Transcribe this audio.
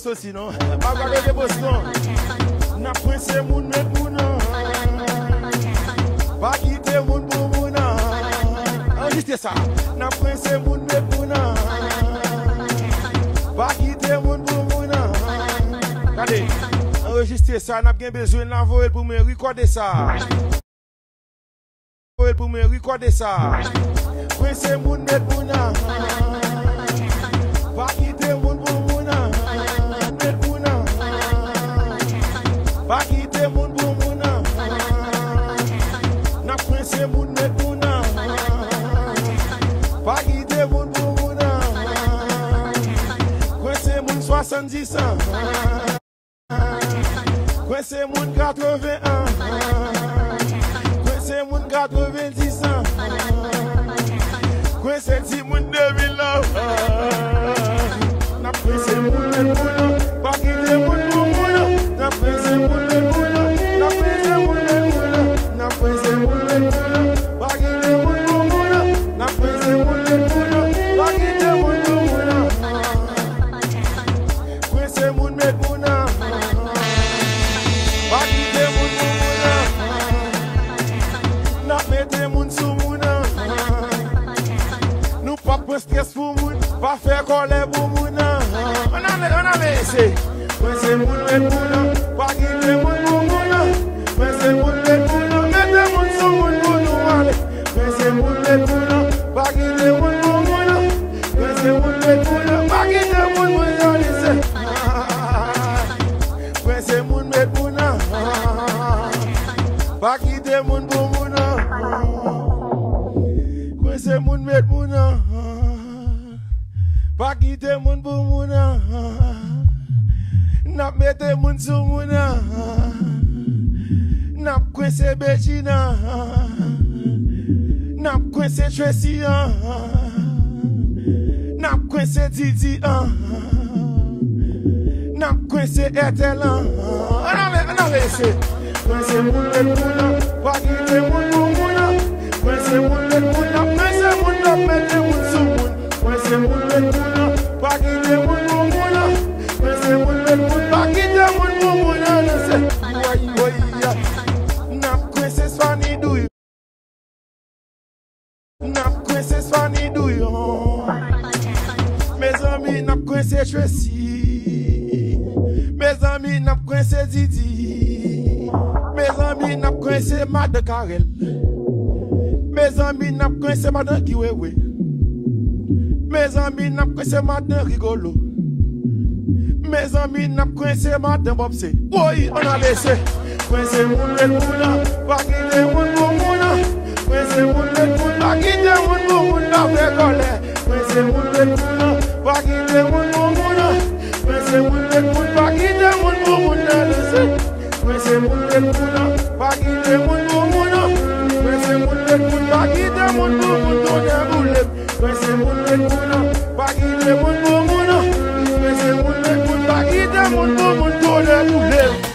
boss aussi, non? Pas de boss, non? N'a prince moun met moun. Pas quitter moun pour moun. Enregistrez ça. N'a prince moun met moun. Pas quitter moun pour moun. Regardez. Enregistrez ça. N'a bien besoin d'envoyer pour me recorder ça. Pour me recorder ça. Prince moun met moun. Pas quitter moun pour moun. Met moun. Pas quitter moun pour moun. N'a prince moun met moun. Pas quitter moun pour moun. Prince moun 70 ans. Prince moun 81. Prince moun 90 ans. Prince ti moun 2000 ans. N'a prince moun met moun. Pas quitter moun pour moun. N'a prince moun met moun. N'a prince moun met moun. N'a prince moun met moun. Pas quitter moun pour moun. N'a prince moun met moun. Pas quitter moun pour moun. Prince moun met moun. Pas quitter moun pour moun. N'a mette moun sous moun. Nous pas prendre stress pour moun. Pas faire colère pour moun. On a laissé. Prince moun met moun. Pas quitter moun pour moun. Prince moun met moun. Mette moun sous moun pour nous aller. Prince moun met moun. Pas quitter moun pour moun. Prince moun met moun. Pas quitter moun pour nous aller. Prince moun met moun. Pas quitter moun pour moun. Prince moun met moun. Pas quitter moun pour moun. N'a mette moun sous moun. N'a coincé Bettina. N'a coincé Tracy. N'a coincé Didi. N'a coincé Ethel. On a laissé. Prince moun met moun. Pas quitter moun pour moun. Prince moun met moun. Prince moun n'a mette moun sous moun. Prince moun met moun. Pas quitter moun pour moun. Prince moun met moun. Pas quitter moun pour moun. N'a coincé Fanny douille. N'a coincé Fanny douille. Mes amis n'a coincé Tracy. Mes amis n'a coincé Didi. Mes amis n'a coincé Madame Karel. Mes amis n'a coincé Madame Kiwewe. Mes amis n'a coincé Madame Rigolo. Mes amis n'a coincé Madame Bobsé. Oui, on a laissé. Coincé moun met moun. Pas quitter moun pour moun. Coincé moun met moun. Pas quitter moun pour moun. N'a fait colère. Coincé moun met moun. Pas quitter moun pour moun. Coincé moun met moun. Pas quitter moun pour moun. N'a laissé. Coincé moun met moun. Pas quitter moun pour moun. Coincé moun met moun. Pas quitter moun pour moun. Donner boule. Coincé moun met moun. Pas quitter moun pour moun. Coincé moun met moun. Pas quitter moun pour moun. Donner boule.